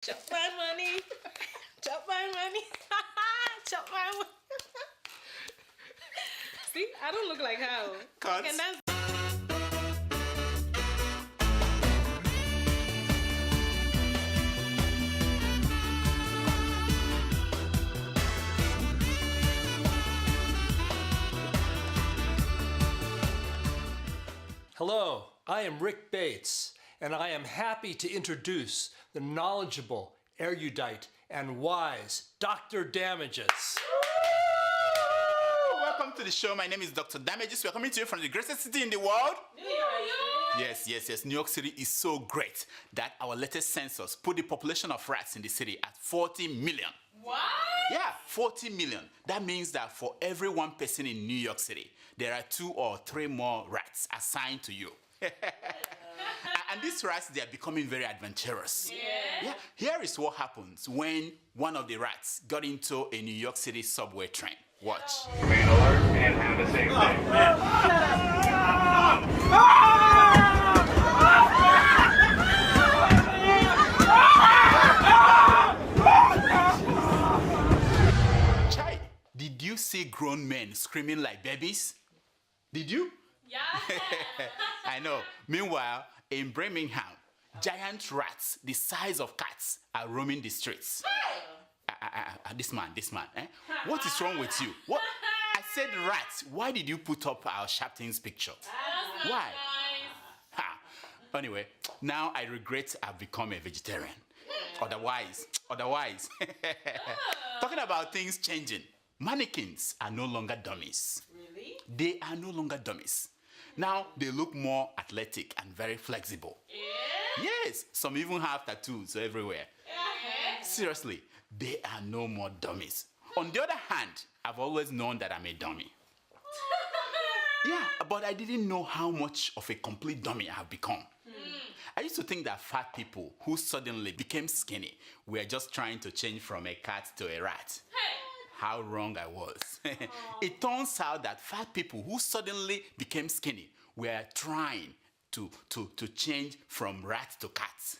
Chop my money. Chop my money. Chop my money. See, I don't look like how. Cuts. And that's Hello, I am Rick Bates, and I am happy to introduce the knowledgeable, erudite, and wise Dr. Damages. Welcome to the show. My name is Dr. Damages. We are coming to you from the greatest city in the world. New York. Yes. New York City is so great that our latest census put the population of rats in the city at 40 million. What? Yeah, 40 million. That means that for every one person in New York City, there are 2 or 3 more rats assigned to you. And these rats, they are becoming very adventurous. Yeah. Here is what happens when one of the rats got into a New York City subway train. Watch. Remain alert and have a safe day. Chai, did you see grown men screaming like babies? Did you? Yeah. I know. Meanwhile, in Birmingham, giant rats the size of cats are roaming the streets. This man, eh? What is wrong with you? What? I said rats. Why did you put up our Shapton's picture? Why? Ha. Anyway, now I regret I've become a vegetarian. Otherwise. Talking about things changing. Mannequins are no longer dummies. Really? They are no longer dummies. Now they look more athletic and very flexible. Yeah. Yes, some even have tattoos everywhere. Seriously, they are no more dummies. On the other hand, I've always known that I'm a dummy. Yeah, but I didn't know how much of a complete dummy I have become. I used to think that fat people who suddenly became skinny were just trying to change from a cat to a rat. How wrong I was. It turns out that fat people who suddenly became skinny were trying to change from rats to cats.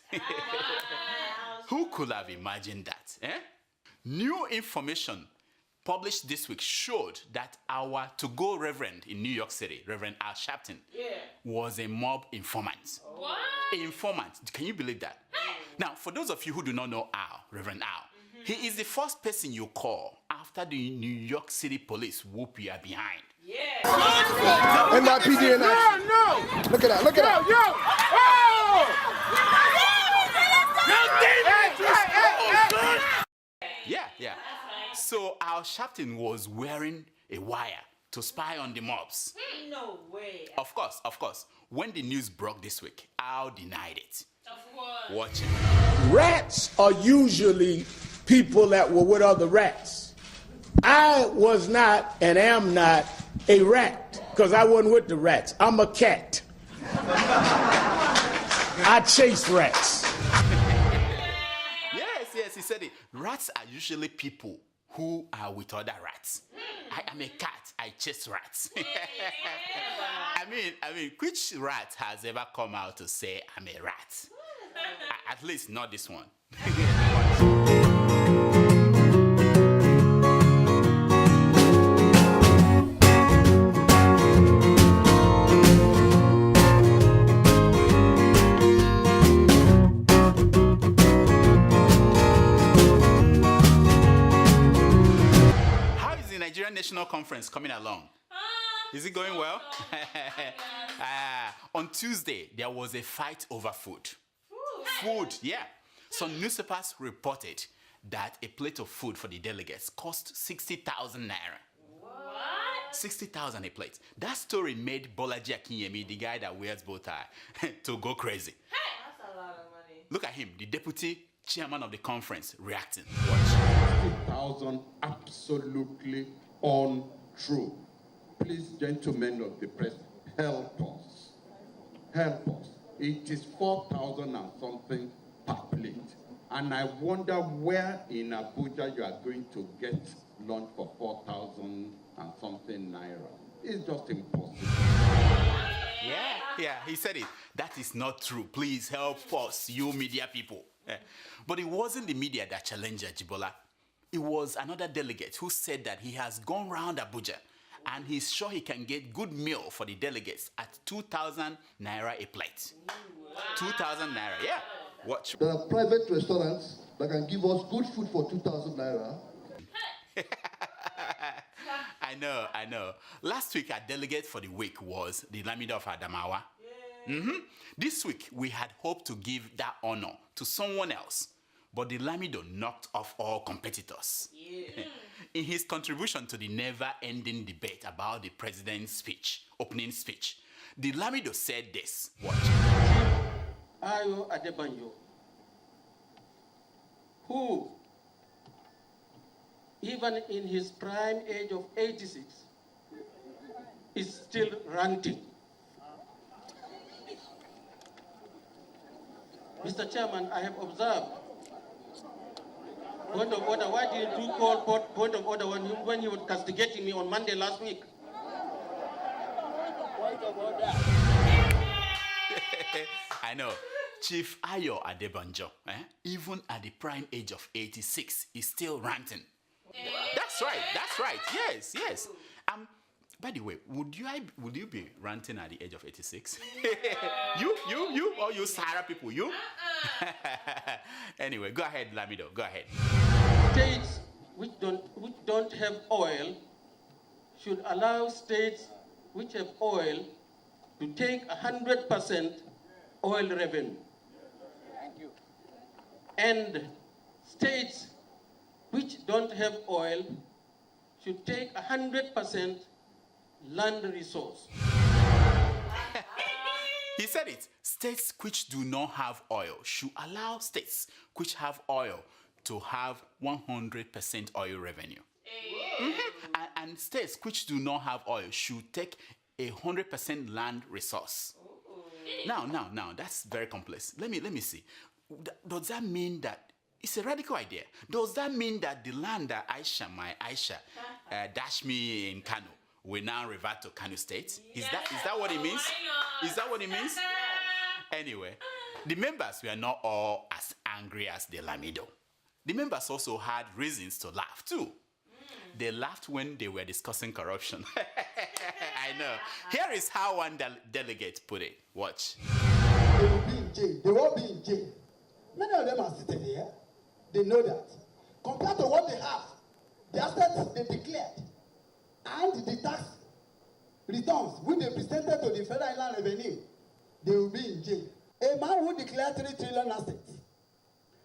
Who could have imagined that? Eh? New information published this week showed that our to-go reverend in New York City, Reverend Al Sharpton, was a mob informant. What? Informant. Can you believe that? Now, for those of you who do not know Al, Reverend Al, he is the first person you call after the New York City police whoop you are behind. Yeah. NYPD in action. No. Look at that. Yeah. So Al Sharpton was wearing a wire to spy on the mobs. No way. Of course. When the news broke this week, Al denied it. Of course. Watch it. Rats are usually people that were with other rats. I was not and am not a rat because I wasn't with the rats. I'm a cat. I chase rats. Yes, he said it. Rats are usually people who are with other rats. I am a cat. I chase rats. I mean, which rat has ever come out to say I'm a rat? At least not this one. Nigerian National Conference coming along. Is it going well? On Tuesday, there was a fight over food. Food, yeah. Some newspapers reported that a plate of food for the delegates cost 60,000 naira. What? 60,000 a plate. That story made Bolaji Akinyemi, the guy that wears bow tie, to go crazy. That's a lot of money. Look at him, the deputy chairman of the conference, reacting. 60,000 absolutely untrue. Please, gentlemen of the press, help us. It is 4,000 and something per plate. And I wonder where in Abuja you are going to get lunch for 4,000 and something naira. It's just impossible. Yeah, he said it. That is not true. Please help us, you media people. But it wasn't the media that challenged Ajibola. It was another delegate who said that he has gone round Abuja and he's sure he can get good meal for the delegates at 2,000 naira a plate. 2,000 naira, yeah. Watch. There are private restaurants that can give us good food for 2,000 naira. I know. Last week, our delegate for the week was the Lamido of Adamawa. This week, we had hoped to give that honor to someone else, but the Lamido knocked off all competitors. In his contribution to the never-ending debate about the president's opening speech, the Lamido said this. Watch. Adebanjo, who, even in his prime age of 86, is still ranting. Mr. Chairman, I have observed. Point of order, why did you call point of order when you were castigating me on Monday last week? Point of order. I know. Chief Ayo Adebanjo, even at the prime age of 86, is still ranting. That's right. Yes. By the way, would you be ranting at the age of 86? you, or you Sahara people, you? Anyway, go ahead, Lamido, go ahead. States which don't have oil should allow states which have oil to take 100% oil revenue. Thank you. And states which don't have oil should take 100% land resource. He said it. States which do not have oil should allow states which have oil to have 100% oil revenue. And states which do not have oil should take 100% land resource. Now, that's very complex. Let me see. Does that mean that it's a radical idea? Does that mean that the land that my Aisha dashed me in Kano will now revert to Kano State? Is that what it means? Is that what it means? Anyway, the members were not all as angry as the Lamido. The members also had reasons to laugh too. They laughed when they were discussing corruption. I know. Here is how one delegate put it. Watch. They will be in jail. They won't be in jail. Many of them are sitting here. They know that. Compared to what they have, the assets they declared, and the tax returns which they presented to the Federal Inland Revenue, they will be in jail. A man who declared 3 trillion assets,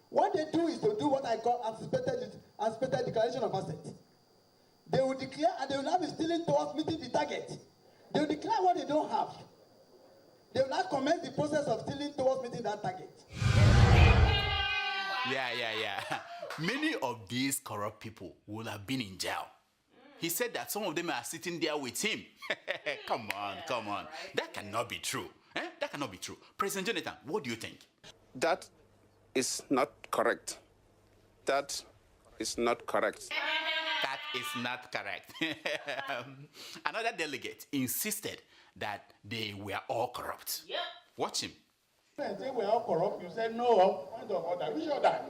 what they do is to do what I call anticipated declaration of assets. They will declare and they will not be stealing towards meeting the target. They will declare what they don't have. They will not commence the process of stealing towards meeting that target. Yeah. Many of these corrupt people will have been in jail. He said that some of them are sitting there with him. Come on. That cannot be true. That cannot be true. President Jonathan, what do you think? That is not correct. That is not correct. That is not correct. Another delegate insisted that they were all corrupt. Yep. Watch him. When they were all corrupt, you said no, point of order. We should that.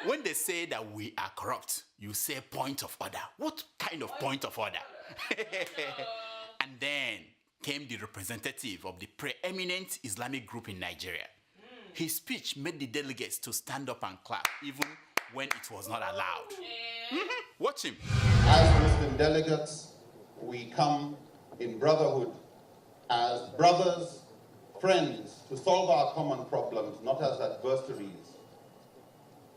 When they say that we are corrupt, you say point of order. What kind of point of order? And then came the representative of the preeminent Islamic group in Nigeria. His speech made the delegates to stand up and clap, even when it was not allowed. Watch him. As Muslim delegates, we come in brotherhood, as brothers, friends, to solve our common problems, not as adversaries.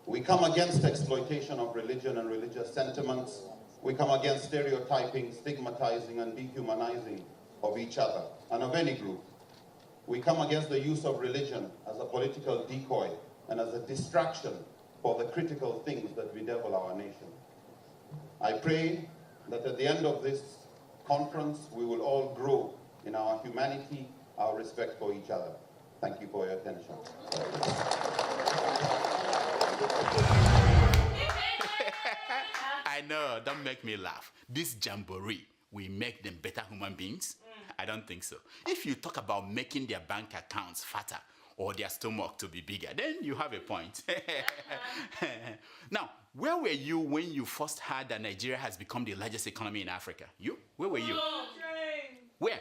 We come against exploitation of religion and religious sentiments. We come against stereotyping, stigmatizing, and dehumanizing of each other and of any group. We come against the use of religion as a political decoy and as a distraction for the critical things that bedevil our nation. I pray that at the end of this conference, we will all grow in our humanity, our respect for each other. Thank you for your attention. I know, don't make me laugh. This jamboree will make them better human beings. I don't think so. If you talk about making their bank accounts fatter or their stomach to be bigger, then you have a point. Now, where were you when you first heard that Nigeria has become the largest economy in Africa? You? Where were you? Where?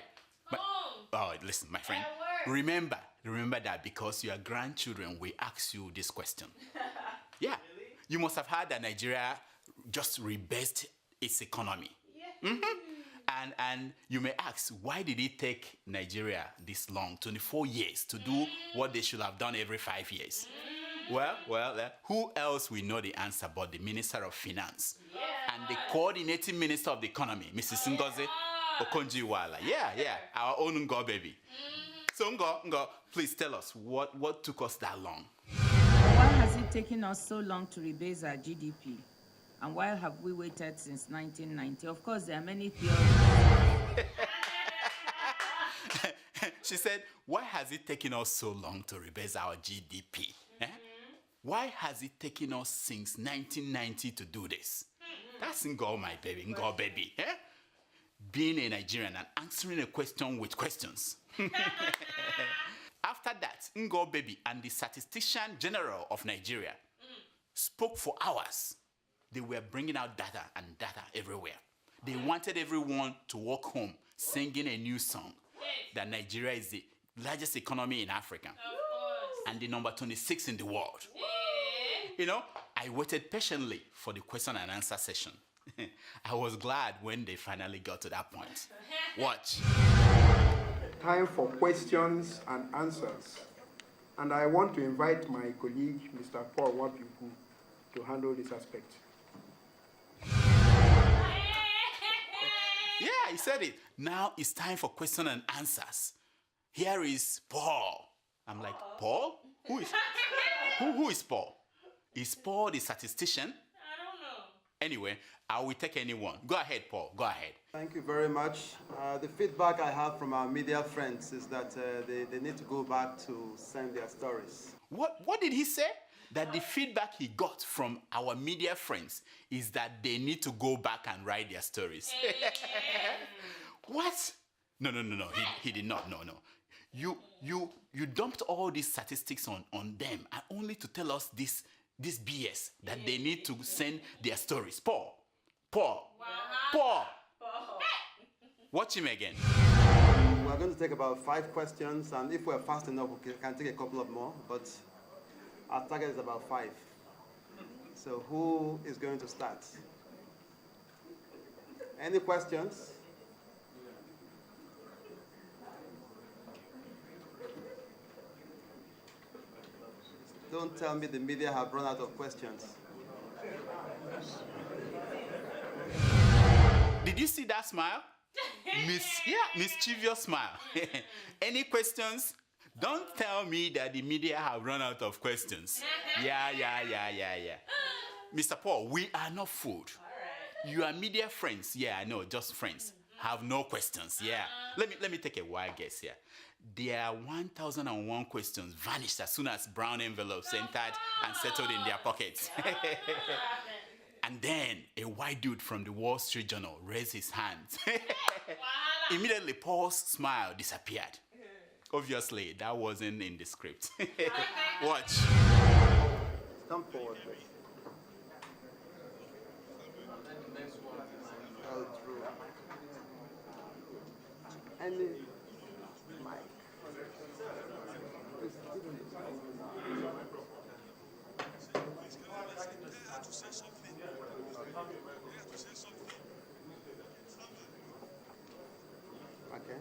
Oh, listen, my friend. Remember that because your grandchildren will ask you this question. Yeah. You must have heard that Nigeria just rebased its economy. And you may ask, why did it take Nigeria this long, 24 years, to do what they should have done every 5 years? Well, who else will know the answer but the Minister of Finance and the coordinating Minister of the Economy, Mrs. Ngozi Okonjo-Iweala. Yeah, our own Ngo baby. So Ngo, please tell us what took us that long? Why has it taken us so long to rebase our GDP? And why have we waited since 1990? Of course, there are many theories. She said, why has it taken us so long to rebase our GDP? Why has it taken us since 1990 to do this? That's Ngo, my baby, Ngo baby. Being a Nigerian and answering a question with questions. After that, Ngo baby and the statistician general of Nigeria spoke for hours. They were bringing out data and data everywhere. They wanted everyone to walk home singing a new song that Nigeria is the largest economy in Africa and the number 26 in the world. You know, I waited patiently for the question and answer session. I was glad when they finally got to that point. Watch. Time for questions and answers. And I want to invite my colleague, Mr. Paul Wapiku, to handle this aspect. Yeah, he said it. Now it's time for question and answers. Here is Paul. I'm like, Paul? Who is Paul? Is Paul the statistician? I don't know. Anyway, I will take anyone. Go ahead, Paul. Go ahead. Thank you very much. The feedback I have from our media friends is that they need to go back to send their stories. What did he say? That the feedback he got from our media friends is that they need to go back and write their stories. What? No. He did not. No. You dumped all these statistics on them and only to tell us this BS that they need to send their stories. Paul. Watch him again. We're going to take about 5 questions, and if we're fast enough, we can take a couple of more, but our target is about 5. So who is going to start? Any questions? Don't tell me the media have run out of questions. Did you see that smile? Mischievous smile. Any questions? Don't tell me that the media have run out of questions. Yeah. Mr. Paul, we are not fooled. You are media friends. Yeah, I know, just friends. Have no questions. Yeah. Let me take a wild guess here. Their 1,001 questions vanished as soon as brown envelopes entered and settled in their pockets. And then a white dude from the Wall Street Journal raised his hands. Immediately, Paul's smile disappeared. Obviously, that wasn't in the script. Watch. Come forward, please. Any mic. Okay.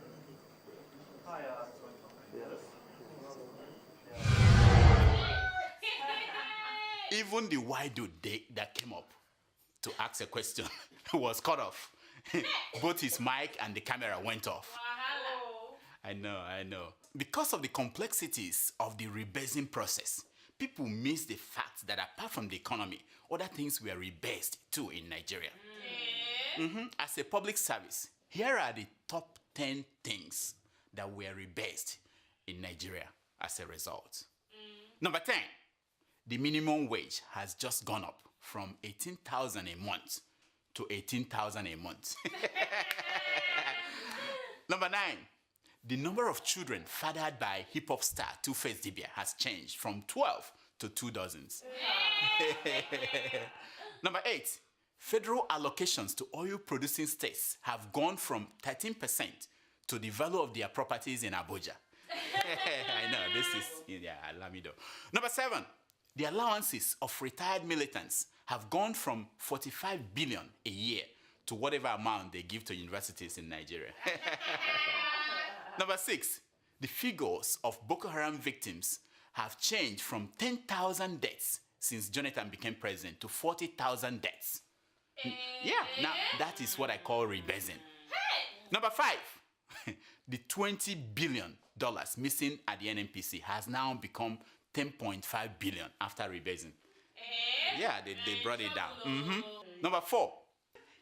Even the white dude that came up to ask a question was cut off. Both his mic and the camera went off. I know. Because of the complexities of the rebasing process, people miss the fact that apart from the economy, other things were rebased too in Nigeria. As a public service, here are the top 10 things that were rebased in Nigeria as a result. Number 10, the minimum wage has just gone up from 18,000 a month to 18,000 a month. Number 9. The number of children fathered by hip-hop star Two-Face Dibia has changed from 12 to 2 dozens. Number 8. Federal allocations to oil-producing states have gone from 13% to the value of their properties in Abuja. I know, this is, Alamido. Number 7. The allowances of retired militants have gone from 45 billion a year to whatever amount they give to universities in Nigeria. Number 6. The figures of Boko Haram victims have changed from 10,000 deaths since Jonathan became president to 40,000 deaths. Yeah, now that is what I call rebasing. Number 5. The $20 billion missing at the NNPC has now become 10.5 billion after rebasing. Yeah, they brought it down. Number 4.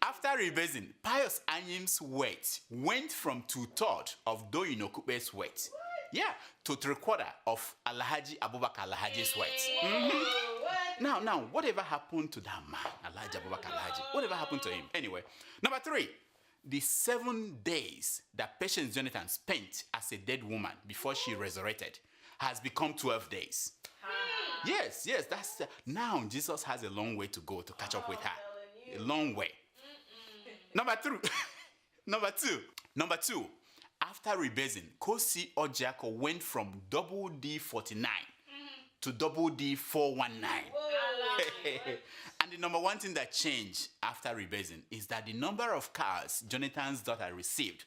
After rebasing, Pius Anyim's weight went from 2/3 of Doyin Okupe's weight. Yeah, to 3/4 of Alhaji Abubakar Alhaji's weight. Now, whatever happened to that man, Alhaji Abubakar Alhaji? Whatever happened to him? Anyway, number 3. The 7 days that Patience Jonathan spent as a dead woman before she resurrected has become 12 days. Yes, that's... now Jesus has a long way to go to catch up with her. A long way. Number 2. After rebasing, Kosi Ojako went from double D49 to double D419. And the number one thing that changed after rebasing is that the number of cars Jonathan's daughter received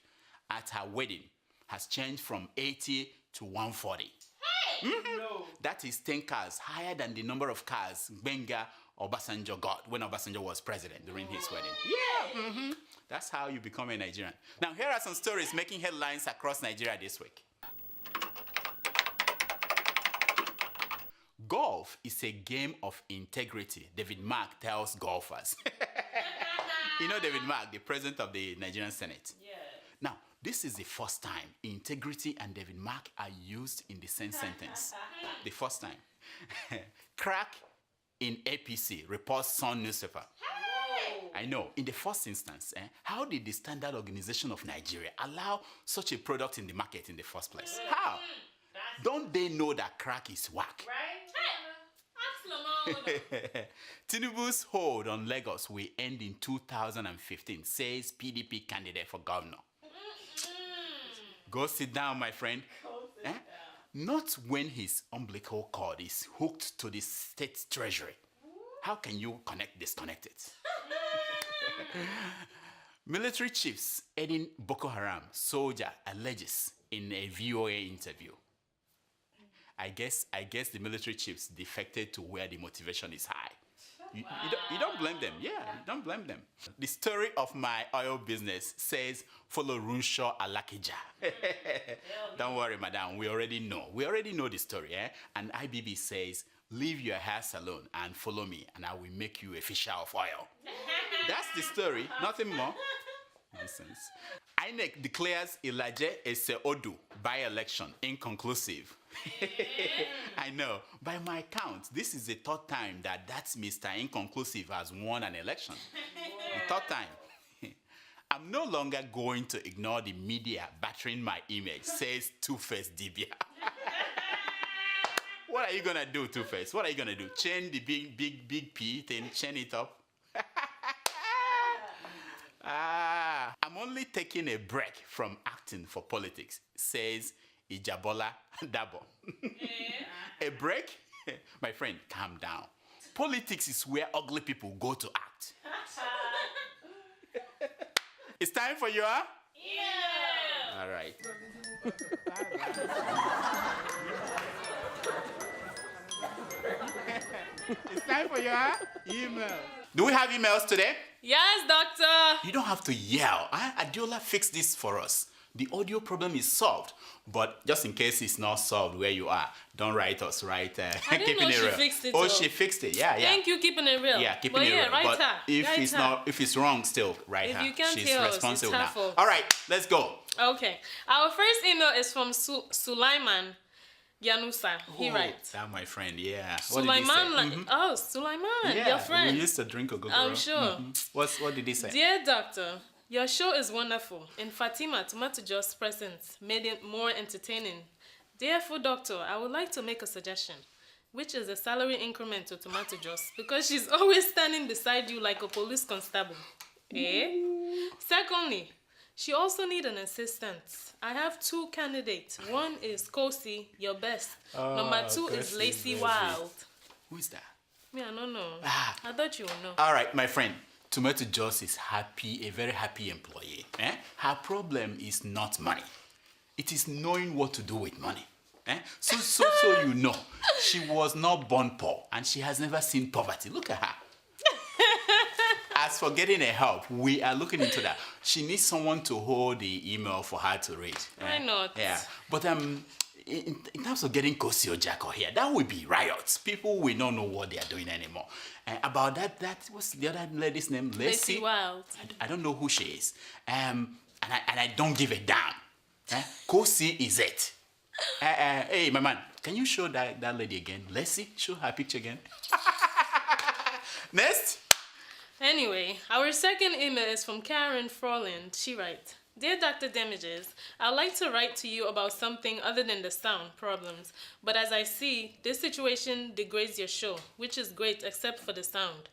at her wedding has changed from 80 to 140. No. That is 10 cars higher than the number of cars Benga Obasanjo got when Obasanjo was president during his wedding. Yeah. That's how you become a Nigerian. Now, here are some stories making headlines across Nigeria this week. Golf is a game of integrity, David Mark tells golfers. You know David Mark, the president of the Nigerian Senate? Yeah. Now, this is the first time integrity and David Mark are used in the same sentence. The first time. Crack in APC, reports Sun newspaper. I know, in the first instance, how did the Standard Organization of Nigeria allow such a product in the market in the first place? How? Don't they know that crack is whack? Right? Tinubu's hold on Lagos will end in 2015, says PDP candidate for governor. Go sit down, my friend. Not when his umbilical cord is hooked to the state treasury. How can you disconnect it? Military chiefs aiding Boko Haram soldier alleges in a VOA interview. I guess the military chiefs defected to where the motivation is high. You don't blame them. Yeah, you don't blame them. The story of my oil business says, follow Runshaw Alakija. Don't worry, madam. We already know. We already know the story. And IBB says, leave your hair salon and follow me, and I will make you a fisher of oil. That's the story. Nothing more. Nonsense. INEC declares Ilaje Ese-Odu by-election inconclusive. I know. By my count, this is the third time that Mr. Inconclusive has won an election. The third time. I'm no longer going to ignore the media battering my image, says Two-Face Dibia. What are you going to do, Two-Face? What are you going to do? Chain the big P thing, chain it up? I'm only taking a break from acting for politics, says Ijabola Dabo. A break? My friend, calm down. Politics is where ugly people go to act. It's time for your... Yeah! All right. It's time for your email. Do we have emails today? Yes, doctor. You don't have to yell. Adeola fixed this for us. The audio problem is solved. But just in case it's not solved where you are, don't write us, right? I didn't know she fixed it. Oh, she fixed it. Yeah. Thank you, keeping it real. Yeah, keeping it real. Write her. If it's wrong, still write her. If you can't She's tell us, responsible it's her now. fault. All right, let's go. Okay. Our first email is from Sulaiman Yanusa. He writes. That my friend, yeah. Sulaiman, Sulaiman, your friend. We used to drink a good I'm sure. What did he say? Dear doctor, Your show is wonderful, and Fatima Tomato Juice's presence made it more entertaining. Dear Food Doctor, I would like to make a suggestion, which is a salary increment to Tomato Juice, because she's always standing beside you like a police constable. Secondly, she also needs an assistant. I have 2 candidates. One is Kosi, your best. Number 2 is Lacey Wild. Who is that? Me, I don't know. I thought you would know. All right, my friend. Tomato Juice is happy, a very happy employee. Her problem is not money. It is knowing what to do with money. So you know, she was not born poor and she has never seen poverty. Look at her. As for getting her help, we are looking into that. She needs someone to hold the email for her to read. Why not? Yeah, but in terms of getting Kosi or Jacko here, that would be riots. People will not know what they are doing anymore. About that, what's the other lady's name? Lacey Wild. I don't know who she is. And I don't give a damn. Kosi is it. Hey, my man, can you show that lady again? Lacey, show her picture again. Next. Anyway, our second email is from Karen Froland. She writes, Dear Dr. Damages, I'd like to write to you about something other than the sound problems, but as I see, this situation degrades your show, which is great except for the sound.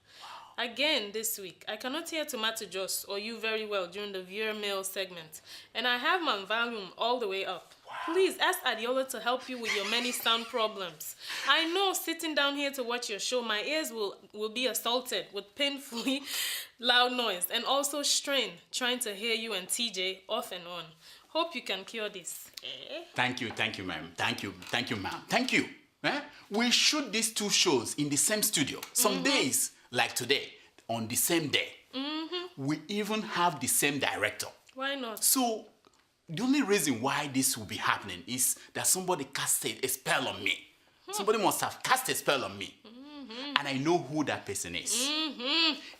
Again this week, I cannot hear Tomato Juice or you very well during the viewer mail segment, and I have my volume all the way up. Please ask Adeola to help you with your many sound problems. I know sitting down here to watch your show, my ears will be assaulted with painfully loud noise and also strain trying to hear you and TJ off and on. Hope you can cure this. Thank you, ma'am. Thank you, ma'am. Thank you. We shoot these 2 shows in the same studio. Some days, like today, on the same day. We even have the same director. Why not? So, the only reason why this will be happening is that somebody casted a spell on me. Somebody must have cast a spell on me. And I know who that person is.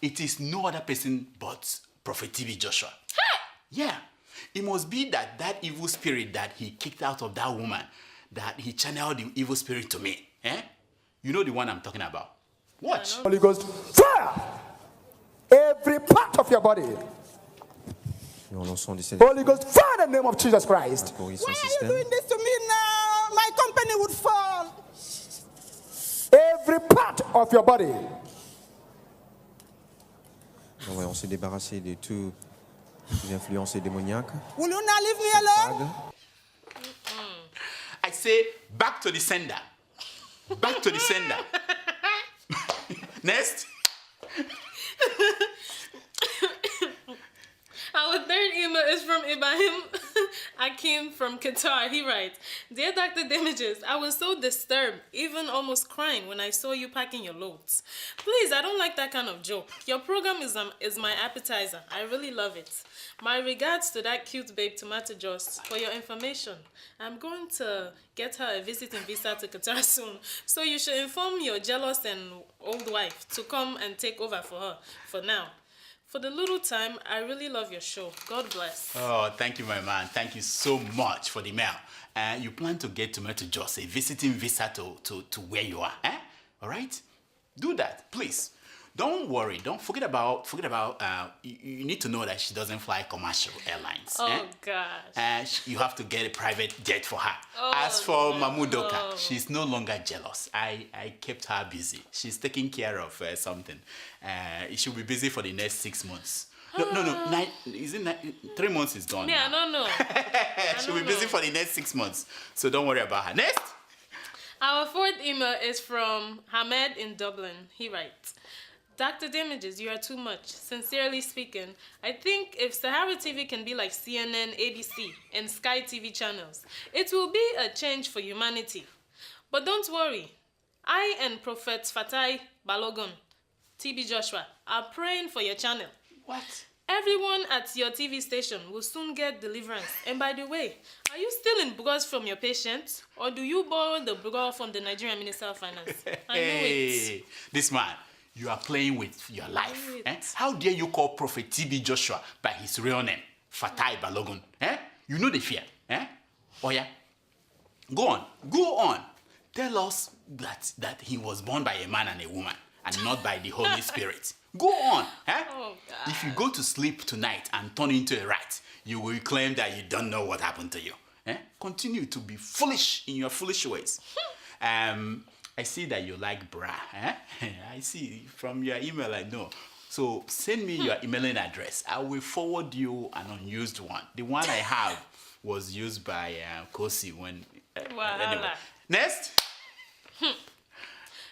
It is no other person but Prophet TB Joshua. Yeah. It must be that evil spirit that he kicked out of that woman, that he channeled the evil spirit to me. You know the one I'm talking about. Watch. Holy Ghost, fire! Every part of your body. Holy Ghost, fire in the name of Jesus Christ. Why are you doing this to me now? My company would fall. Every part of your body. On s'est débarrassé de toutes les influences démoniaques. Will you not leave me alone? I say, back to the sender. Back to the sender. Next. Our third email is from Ibrahim Akim from Qatar. He writes, Dear Dr. Damages, I was so disturbed, even almost crying when I saw you packing your loads. Please, I don't like that kind of joke. Your program is my appetizer. I really love it. My regards to that cute babe Tomato Juice. For your information, I'm going to get her a visiting visa to Qatar soon. So you should inform your jealous and old wife to come and take over for her for now. For the little time, I really love your show. God bless. Oh, thank you, my man. Thank you so much for the mail. You plan to get Tomato Juice a visiting visa to where you are, All right? Do that, please. Don't worry. Don't forget about. You need to know that she doesn't fly commercial airlines. Oh gosh. You have to get a private jet for her. As for Mamudoka, she's no longer jealous. I kept her busy. She's taking care of something. She'll be busy for the next 6 months. No. 3 months is gone. Yeah, I don't know. She'll be busy for the next 6 months. So don't worry about her. Next. Our fourth email is from Hamed in Dublin. He writes, Dr. Damages, you are too much. Sincerely speaking, I think if Sahara TV can be like CNN, ABC, and Sky TV channels, it will be a change for humanity. But don't worry. I and Prophet Fatai Balogun, TB Joshua, are praying for your channel. What? Everyone at your TV station will soon get deliverance. And by the way, are you still in Bugos from your patients? Or do you borrow the Bugos from the Nigerian Minister of Finance? I know it. This man, you are playing with your life. How dare you call Prophet TB Joshua by his real name, Fatai Balogun? You know the fear. Oh yeah? Go on. Tell us that he was born by a man and a woman. and not by the Holy Spirit. Go on. Eh? Oh, God. If you go to sleep tonight and turn into a rat, you will claim that you don't know what happened to you. Eh? Continue to be foolish in your foolish ways. I see that you like bra. Eh? I see from your email, I know. So send me your emailing address. I will forward you an unused one. The one I have was used by Kosi when... anyway. Next.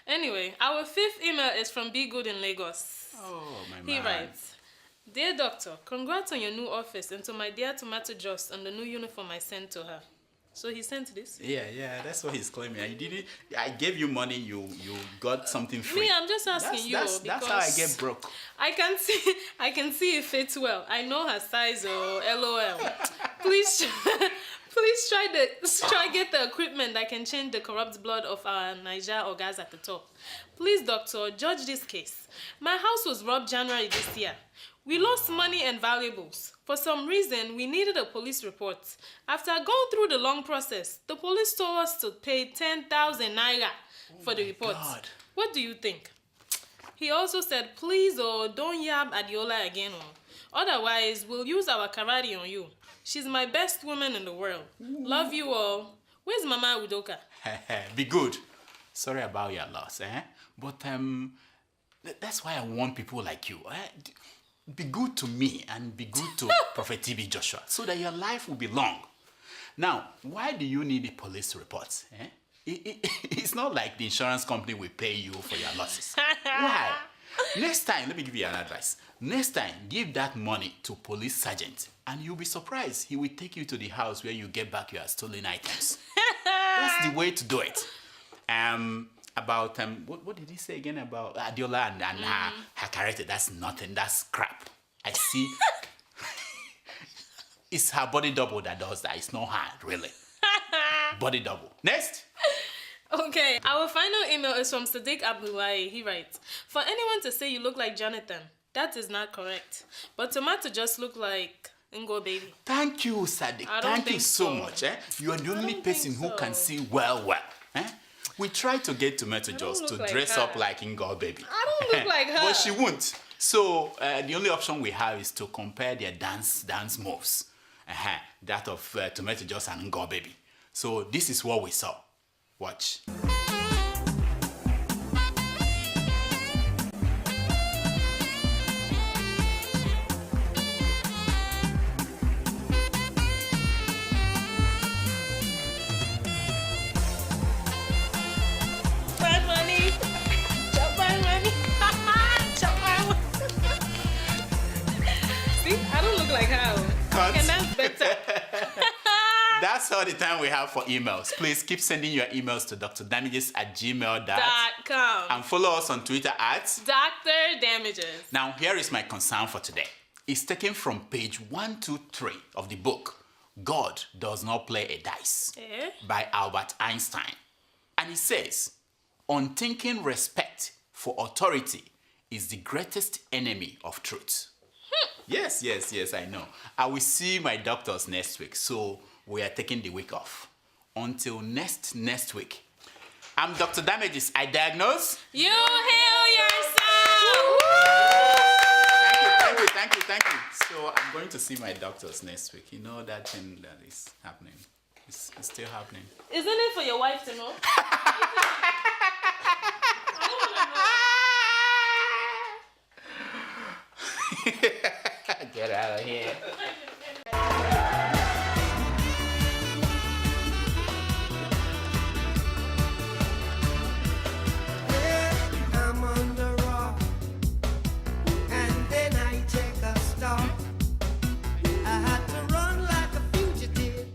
Anyway, our 5th email is from Be Good in Lagos. Oh, my man. He writes, Dear Doctor, congrats on your new office and to my dear Tomato Just on the new uniform I sent to her. So he sent this? Yeah, that's what he's claiming. I gave you money, you got something free. Me, I'm just asking that's how I get broke. I can see it fits well. I know her size or LOL. Please try get the equipment that can change the corrupt blood of our Niger or gas at the top. Please, doctor, judge this case. My house was robbed January this year. We lost money and valuables. For some reason, we needed a police report. After going through the long process, the police told us to pay 10,000 naira for the report. God. What do you think? He also said, please, don't yab Adeola again. Otherwise, we'll use our karate on you. She's my best woman in the world. Love you all. Where's Mama Udoka? Be good. Sorry about your loss, eh? But that's why I want people like you. Be good to me and be good to Prophet TB Joshua so that your life will be long. Now, why do you need a police report? Eh? It's not like the insurance company will pay you for your losses. Why? Next time, let me give you an advice. Next time, give that money to police sergeant and you'll be surprised. He will take you to the house where you get back your stolen items. That's the way to do it. About what did he say again about Adeola and her karate? That's nothing. That's crap. I see. It's her body double that does that. It's not her, really. Body double. Next. Okay, our final email is from Sadiq Abdullahi. He writes, for anyone to say you look like Jonathan, that is not correct. But Tomato just look like Ngo Baby. Thank you, Sadiq. Thank you so much. Eh? You are the only person who can see well. Eh? We try to get Tomato Just to dress up like Ngo Baby. I don't look like her. But she won't. So the only option we have is to compare their dance moves. That of Tomato Just and Ngo Baby. So this is what we saw. Watch. That's all the time we have for emails. Please keep sending your emails to drdamages@gmail.com and follow us on Twitter at Dr. Damages. Now, here is my concern for today. It's taken from page 123 of the book, God Does Not Play a Dice, by Albert Einstein. And it says, unthinking respect for authority is the greatest enemy of truth. Yes, I know. I will see my doctors next week, so we are taking the week off. Until next week. I'm Dr. Damages. I diagnose. You heal yourself! Thank you. So I'm going to see my doctors next week. You know that thing that is happening. It's still happening. Isn't it for your wife to know? Get out of here. I'm on the rock, and then I take a stop. I had to run like a fugitive.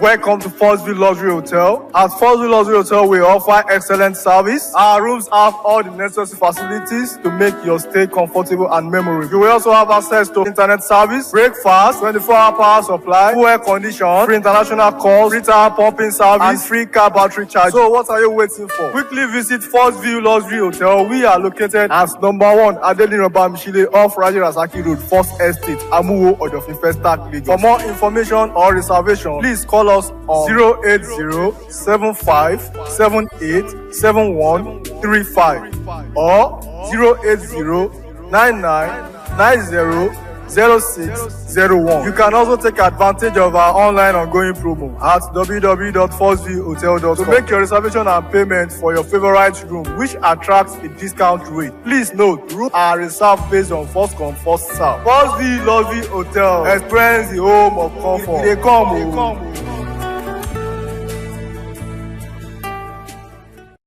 Welcome to Forstview Luxury Hotel. At Forstview Luxury Hotel, we offer excellent service. Our rooms have all the necessary facilities to make your stay comfortable and memorable. You will also have access to internet service, breakfast, 24-hour power supply, full air condition, free international calls, free-tire pumping service, and free car battery charge. So what are you waiting for? Quickly visit Forstview Luxury Hotel. We are located at number 1 Adeola Mishile off Raji Rasaki Road, First Estate, Amuwo, Odofin, Festac, Lagos. For more information or reservation, please call us us on 08075787135 or 08099900601. You can also take advantage of our online ongoing promo at www.4zhotel.com to make your reservation and payment for your favorite room, which attracts a discount rate. Please note, rooms are reserved based on first come, first serve. 4Z Hotel, experience the home of comfort. They come.